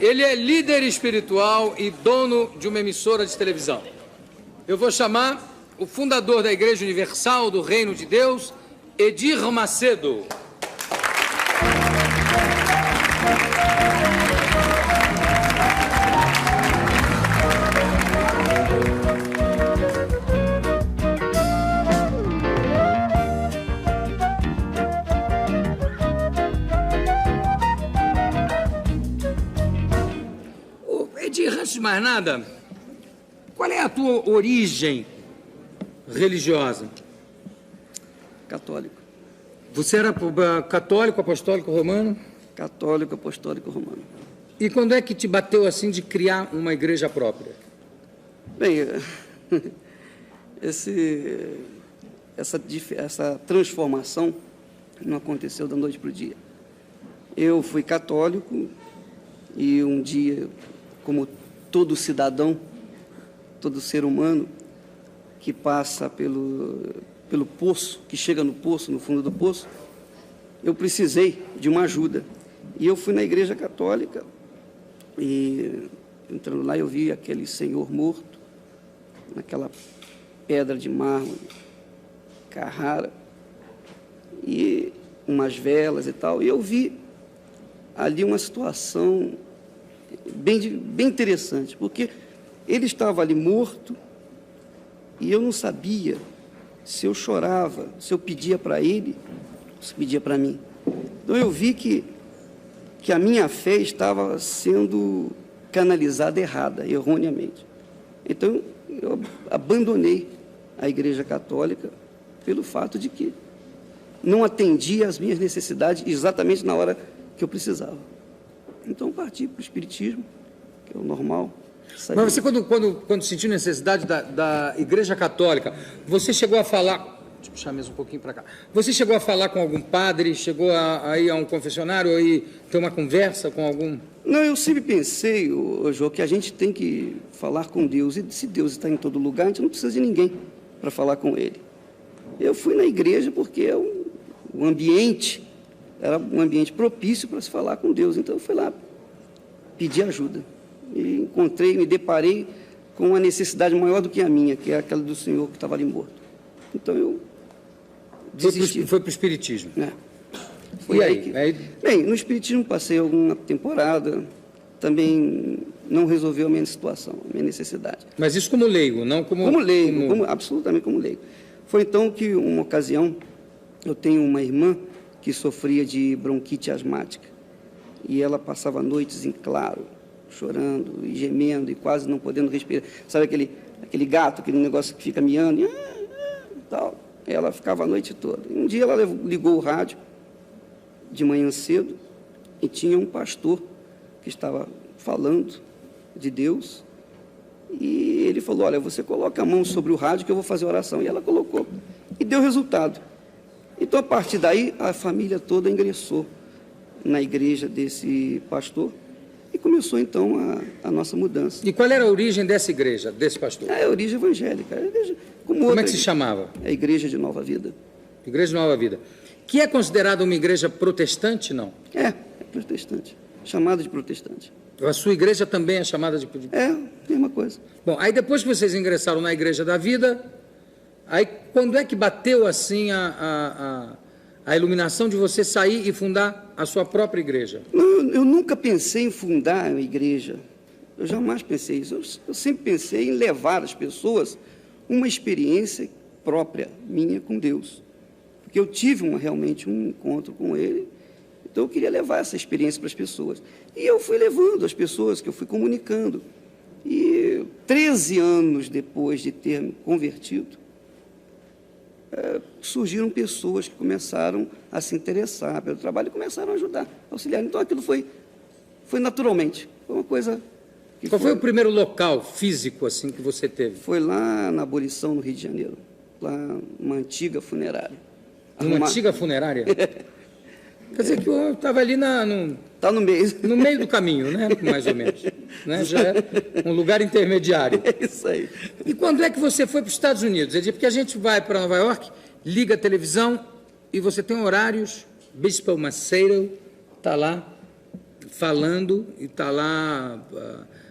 Ele é líder espiritual e dono de uma emissora de televisão. Eu vou chamar o fundador da Igreja Universal do Reino de Deus, Edir Macedo. Edir, antes de mais nada, qual é a tua origem religiosa? Católico. Você era católico, apostólico, romano? Católico, apostólico, romano. E quando é que te bateu assim de criar uma igreja própria? Bem, essa transformação não aconteceu da noite para o dia. Eu fui católico e um dia, como todo cidadão, todo ser humano que passa pelo poço, que chega no poço, no fundo do poço, eu precisei de uma ajuda. E eu fui na igreja católica e, entrando lá, eu vi aquele senhor morto, naquela pedra de mármore, Carrara, e umas velas e tal. E eu vi ali uma situação bem interessante, porque ele estava ali morto e eu não sabia se eu chorava, se eu pedia para ele, se pedia para mim. Então eu vi que a minha fé estava sendo canalizada errada, erroneamente. Então eu abandonei a Igreja Católica pelo fato de que não atendia às minhas necessidades exatamente na hora que eu precisava. Então parti para o Espiritismo, que é o normal. Mas você, quando sentiu necessidade da Igreja Católica, você chegou a falar... Deixa eu puxar mesmo um pouquinho para cá. Você chegou a falar com algum padre? Chegou a ir a um confessionário? A ir ter uma conversa com algum... Não, eu sempre pensei, Jô, que a gente tem que falar com Deus. E se Deus está em todo lugar, a gente não precisa de ninguém para falar com Ele. Eu fui na igreja porque o ambiente era um ambiente propício para se falar com Deus. Então eu fui lá pedir ajuda. E me deparei com uma necessidade maior do que a minha, que é aquela do senhor que estava ali morto. Então eu desisti. Foi para o Espiritismo. É. E aí? Bem, no Espiritismo passei alguma temporada, também não resolveu a minha situação, a minha necessidade. Mas isso como leigo, não como... Como leigo, absolutamente como leigo. Foi então que, uma ocasião, eu tenho uma irmã que sofria de bronquite asmática, e ela passava noites em claro, chorando e gemendo e quase não podendo respirar. Sabe aquele gato, aquele negócio que fica miando e tal? Ela ficava a noite toda. Um dia ela ligou o rádio de manhã cedo e tinha um pastor que estava falando de Deus e ele falou: olha, você coloca a mão sobre o rádio que eu vou fazer oração. E ela colocou e deu resultado. Então, a partir daí, a família toda ingressou na igreja desse pastor. E começou, então, a nossa mudança. E qual era a origem dessa igreja, desse pastor? É a origem evangélica. Como é que se chamava? É a Igreja de Nova Vida. Igreja de Nova Vida. Que é considerada uma igreja protestante, não? É protestante. Chamada de protestante. A sua igreja também é chamada de... É, mesma coisa. Bom, aí depois que vocês ingressaram na Igreja da Vida, aí quando é que bateu, assim, a iluminação de você sair e fundar a sua própria igreja? Eu nunca pensei em fundar uma igreja. Eu jamais pensei isso. Eu sempre pensei em levar as pessoas uma experiência própria minha com Deus. Porque eu tive realmente um encontro com Ele, então eu queria levar essa experiência para as pessoas. E eu fui levando as pessoas, que eu fui comunicando. E 13 anos depois de ter me convertido, surgiram pessoas que começaram a se interessar pelo trabalho e começaram a ajudar, a auxiliar. Então aquilo foi naturalmente, foi uma coisa... Qual foi o primeiro local físico assim que você teve? Foi lá na Abolição, no Rio de Janeiro, lá uma antiga funerária. Uma antiga funerária? Quer dizer que eu estava ali Está no meio. No meio do caminho, né? Mais ou menos. Né? Já é um lugar intermediário. É isso aí. E quando é que você foi para os Estados Unidos? Porque a gente vai para Nova York, liga a televisão e você tem horários. Bispo Macedo está lá falando e está lá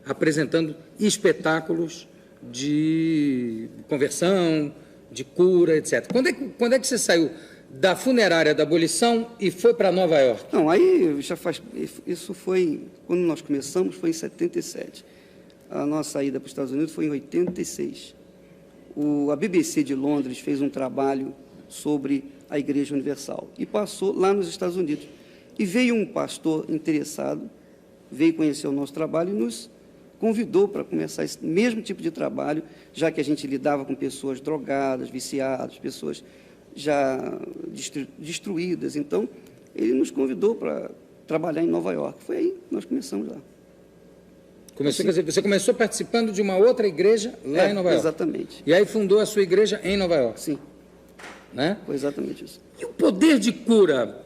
apresentando espetáculos de conversão, de cura, etc. Quando é que você saiu da funerária da abolição e foi para Nova York? Não, aí já faz... Isso foi... Quando nós começamos, foi em 77. A nossa saída para os Estados Unidos foi em 86. A BBC de Londres fez um trabalho sobre a Igreja Universal e passou lá nos Estados Unidos. E veio um pastor interessado, veio conhecer o nosso trabalho e nos convidou para começar esse mesmo tipo de trabalho, já que a gente lidava com pessoas drogadas, viciadas, pessoas já destruídas. Então, ele nos convidou para trabalhar em Nova York. Foi aí que nós começamos lá. Quer dizer, você começou participando de uma outra igreja lá em Nova York? Exatamente. E aí fundou a sua igreja em Nova York? Sim. Né? Foi exatamente isso. E o poder de cura,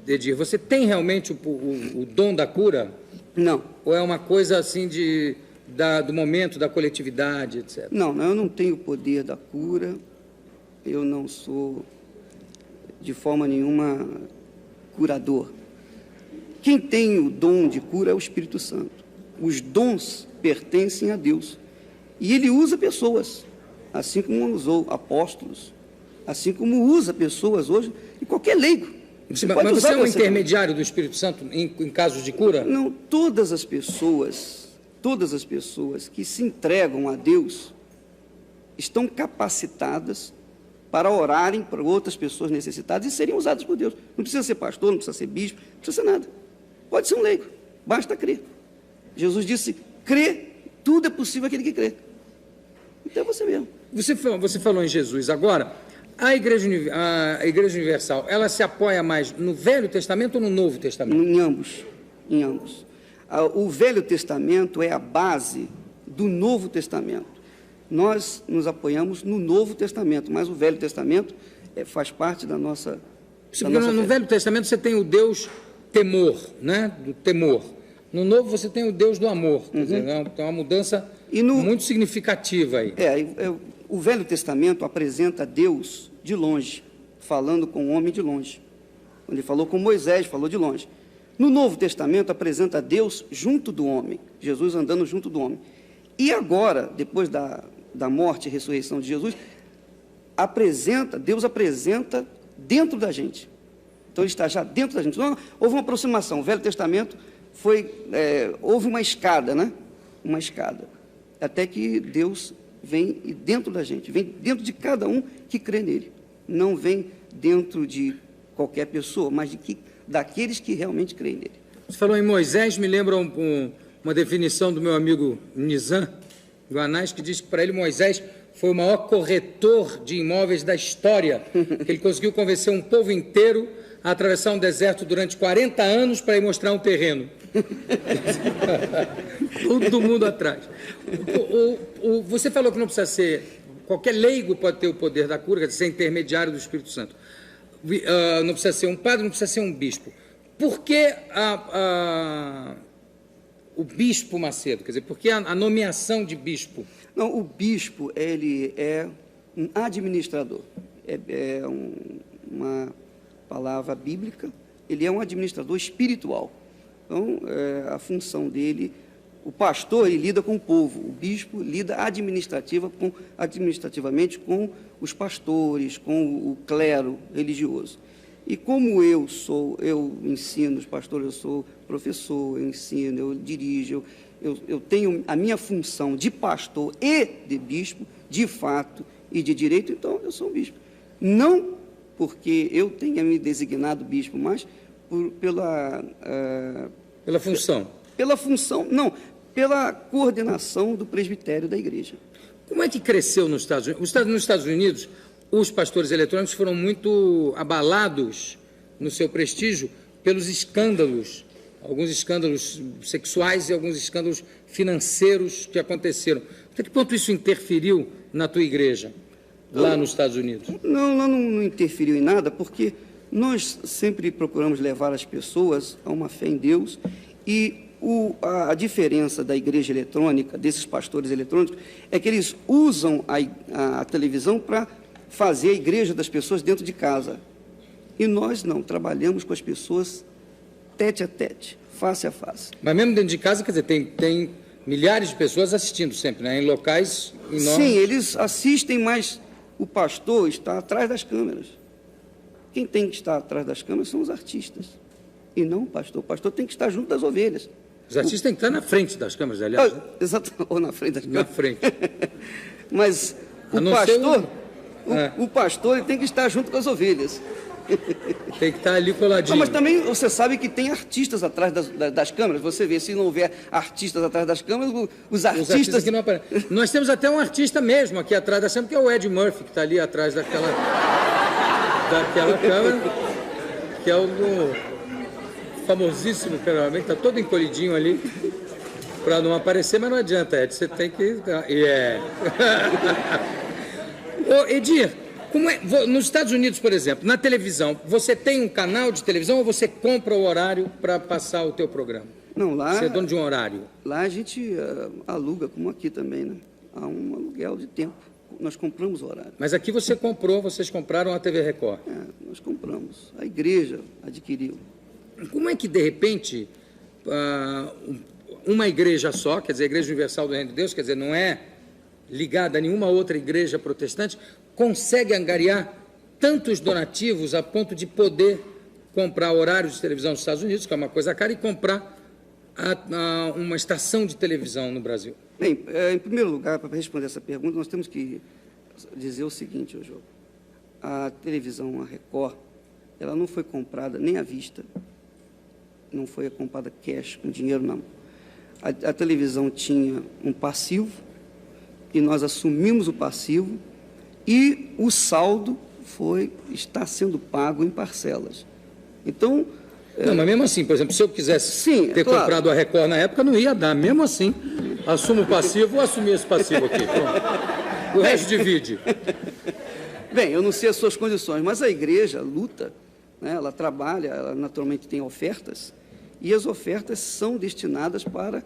Edir, você tem realmente o dom da cura? Não. Ou é uma coisa assim do momento, da coletividade, etc? Não, eu não tenho o poder da cura, eu não sou, de forma nenhuma, curador. Quem tem o dom de cura é o Espírito Santo. Os dons pertencem a Deus. E Ele usa pessoas, assim como usou apóstolos, assim como usa pessoas hoje, e qualquer leigo. Mas você é um intermediário do Espírito Santo em casos de cura? Não, todas as pessoas que se entregam a Deus estão capacitadas para orarem para outras pessoas necessitadas e serem usadas por Deus. Não precisa ser pastor, não precisa ser bispo, não precisa ser nada. Pode ser um leigo, basta crer. Jesus disse, crê, tudo é possível àquele que crê. Então é você mesmo. Você falou em Jesus. Agora, a Igreja Universal, ela se apoia mais no Velho Testamento ou no Novo Testamento? Em ambos, em ambos. O Velho Testamento é a base do Novo Testamento. Nós nos apoiamos no Novo Testamento, mas o Velho Testamento faz parte da nossa no Velho Testamento você tem o Deus temor, né? Do temor. No Novo você tem o Deus do amor. Quer dizer, é uma mudança muito significativa aí. O Velho Testamento apresenta Deus de longe, falando com o homem de longe. Quando ele falou com Moisés, falou de longe. No Novo Testamento apresenta Deus junto do homem, Jesus andando junto do homem. E agora, depois da morte e ressurreição de Jesus, Deus apresenta dentro da gente. Então, Ele está já dentro da gente. Então, houve uma aproximação. O Velho Testamento houve uma escada, né? Uma escada. Até que Deus vem dentro da gente, vem dentro de cada um que crê nele. Não vem dentro de qualquer pessoa, mas daqueles que realmente creem nele. Você falou em Moisés, me lembra uma definição do meu amigo Nizam Guanais, que diz que para ele Moisés foi o maior corretor de imóveis da história, que ele conseguiu convencer um povo inteiro a atravessar um deserto durante 40 anos para ir mostrar um terreno. Todo mundo atrás. Você falou que não precisa ser... Qualquer leigo pode ter o poder da cura, quer dizer, ser intermediário do Espírito Santo. Não precisa ser um padre, não precisa ser um bispo. Por que o bispo Macedo? Quer dizer, por que a nomeação de bispo? Não, o bispo, ele é um administrador. Uma palavra bíblica, ele é um administrador espiritual. Então, a função dele, o pastor, ele lida com o povo, o bispo lida administrativamente com os pastores, com o clero religioso. E como eu ensino os pastores, eu sou professor, eu ensino, eu dirijo, eu tenho a minha função de pastor e de bispo, de fato e de direito, então eu sou um bispo. Não porque eu tenha me designado bispo, mas pela função. Pela função, não, pela coordenação do presbitério da igreja. Como é que cresceu nos Estados Unidos? Nos Estados Unidos, os pastores eletrônicos foram muito abalados no seu prestígio pelos escândalos, alguns escândalos sexuais e alguns escândalos financeiros que aconteceram. Até que ponto isso interferiu na tua igreja, lá nos Estados Unidos? Não interferiu em nada, porque nós sempre procuramos levar as pessoas a uma fé em Deus e a diferença da igreja eletrônica, desses pastores eletrônicos, é que eles usam a televisão para fazer a igreja das pessoas dentro de casa. E nós não, trabalhamos com as pessoas tete a tete, face a face. Mas mesmo dentro de casa, quer dizer, tem milhares de pessoas assistindo sempre, né? Em locais enormes. Sim, eles assistem, mas o pastor está atrás das câmeras. Quem tem que estar atrás das câmeras são os artistas, e não o pastor. O pastor tem que estar junto das ovelhas. Os artistas têm que estar na frente das câmeras, aliás. Exato, ou na frente das câmeras. Na frente. Mas o pastor ele tem que estar junto com as ovelhas. Tem que estar ali coladinho. Não, mas também você sabe que tem artistas atrás das câmeras. Você vê, se não houver artistas atrás das câmeras, os artistas que não aparecem. Nós temos até um artista mesmo aqui atrás da câmera, que é o Ed Murphy, que está ali atrás daquela câmera, que é o famosíssimo cameraman, que está todo encolhidinho ali, para não aparecer, mas não adianta, Ed, você tem que... Ô, Edir, como é, nos Estados Unidos, por exemplo, na televisão, você tem um canal de televisão ou você compra o horário para passar o teu programa? Não, lá... Você é dono de um horário? Lá a gente aluga, como aqui também, né? Há um aluguel de tempo. Nós compramos o horário. Mas aqui vocês compraram a TV Record? Nós compramos. A igreja adquiriu. Como é que, de repente, uma igreja só, quer dizer, a Igreja Universal do Reino de Deus, quer dizer, não é ligada a nenhuma outra igreja protestante, consegue angariar tantos donativos a ponto de poder comprar horários de televisão nos Estados Unidos, que é uma coisa cara, e comprar uma estação de televisão no Brasil? Bem, em primeiro lugar, para responder essa pergunta, nós temos que dizer o seguinte, João. A televisão, a Record, ela não foi comprada nem à vista, não foi comprada cash, com dinheiro, não. A televisão tinha um passivo, e nós assumimos o passivo, e o saldo está sendo pago em parcelas. Então... Não, mas mesmo assim, por exemplo, se eu quisesse ter comprado a Record na época, não ia dar. Mesmo assim, assumo o passivo, vou assumir esse passivo aqui. Pronto. O resto divide. Bem, eu não sei as suas condições, mas a igreja luta, né, ela trabalha, ela naturalmente tem ofertas, e as ofertas são destinadas para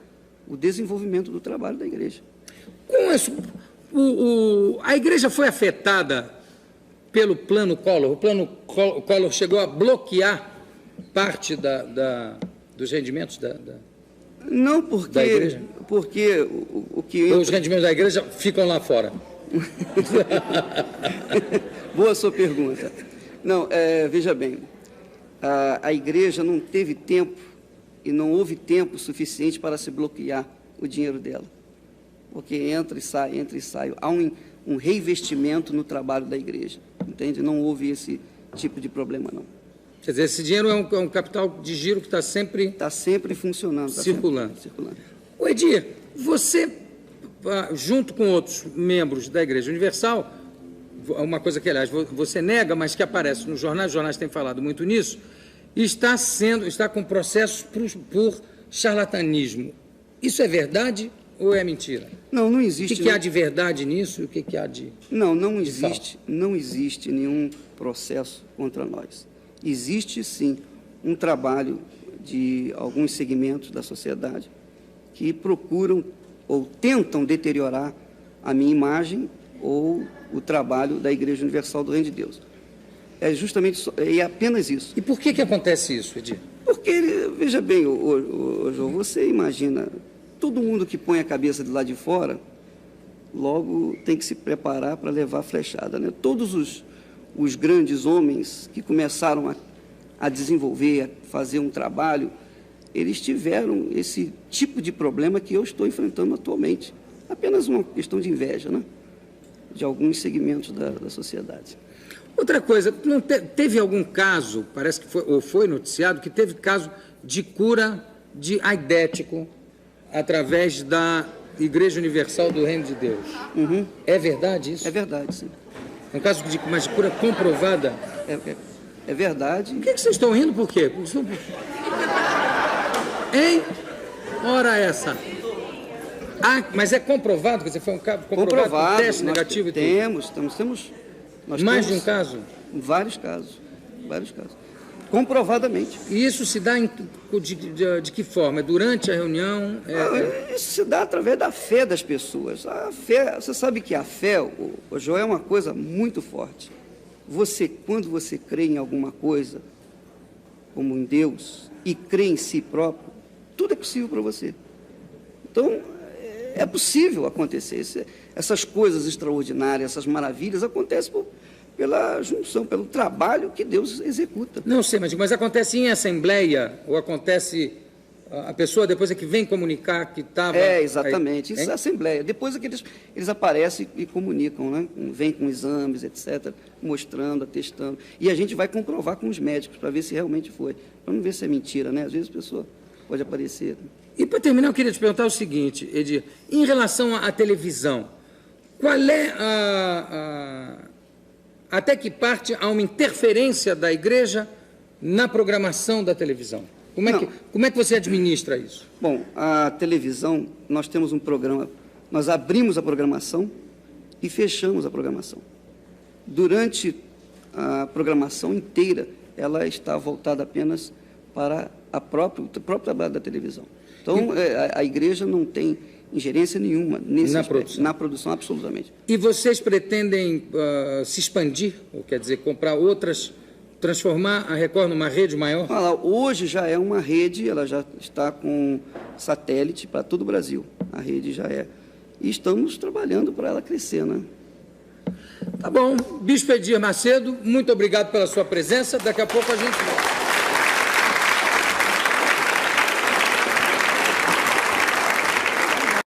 o desenvolvimento do trabalho da igreja. Com isso, a igreja foi afetada pelo Plano Collor? O Plano Collor chegou a bloquear parte dos rendimentos não, porque, da igreja? Porque o que... Os rendimentos da igreja ficam lá fora. Boa sua pergunta. Não, veja bem, a igreja não teve tempo e não houve tempo suficiente para se bloquear o dinheiro dela, porque entra e sai. Há um reinvestimento no trabalho da igreja, entende? Não houve esse tipo de problema, não. Quer dizer, esse dinheiro é um capital de giro que está sempre... Está sempre funcionando. Circulando. Circulando. Ô, Edir, você, junto com outros membros da Igreja Universal, uma coisa que, aliás, você nega, mas que aparece nos jornais, os jornais têm falado muito nisso, está com processos por charlatanismo. Isso é verdade ou é mentira? Não existe... O que há de verdade nisso e o que há de... Não existe nenhum processo contra nós. Existe, sim, um trabalho de alguns segmentos da sociedade que procuram ou tentam deteriorar a minha imagem ou o trabalho da Igreja Universal do Reino de Deus. É justamente é apenas isso. E por que acontece isso, Edir? Porque, veja bem, João, você imagina, todo mundo que põe a cabeça de lá de fora, logo tem que se preparar para levar a flechada, né? Todos os grandes homens que começaram a desenvolver, a fazer um trabalho, eles tiveram esse tipo de problema que eu estou enfrentando atualmente. Apenas uma questão de inveja, né? De alguns segmentos da sociedade. Outra coisa, não teve algum caso, parece que foi noticiado, que teve caso de cura de aidético através da Igreja Universal do Reino de Deus. Uhum. É verdade isso? É verdade, sim. É um caso de cura comprovada? É verdade. Por que vocês estão rindo? Por quê? Hein? Ora essa. Mas é comprovado? Quer dizer, foi um caso comprovado, com teste negativo e tudo? Temos mais de um caso? Vários casos. Comprovadamente. E isso se dá de que forma? Durante a reunião? Isso se dá através da fé das pessoas. A fé, você sabe que a fé, o João, é uma coisa muito forte. Quando você crê em alguma coisa, como em Deus e crê em si próprio, tudo é possível para você. Então, é possível acontecer. Essas coisas extraordinárias, essas maravilhas, acontecem pela junção, pelo trabalho que Deus executa. Não sei, mas acontece em assembleia, ou acontece... A pessoa depois é que vem comunicar que estava... Exatamente. Isso é assembleia. Depois é que eles aparecem e comunicam, né? Vêm com exames, etc., mostrando, atestando. E a gente vai comprovar com os médicos para ver se realmente foi. Para não ver se é mentira, né? Às vezes a pessoa pode aparecer. E para terminar, eu queria te perguntar o seguinte, Edir, em relação à televisão, qual é até que parte há uma interferência da igreja na programação da televisão? Como é que você administra isso? Bom, a televisão, nós temos um programa, nós abrimos a programação e fechamos a programação. Durante a programação inteira, ela está voltada apenas para o próprio trabalho da televisão. Então, a igreja não tem ingerência nenhuma nesse aspecto, na produção, absolutamente. E vocês pretendem se expandir, ou quer dizer, comprar outras... transformar a Record numa rede maior? Hoje já é uma rede, ela já está com satélite para todo o Brasil. A rede já é. E estamos trabalhando para ela crescer, né? Tá bom. Bispo Edir Macedo, muito obrigado pela sua presença. Daqui a pouco a gente volta.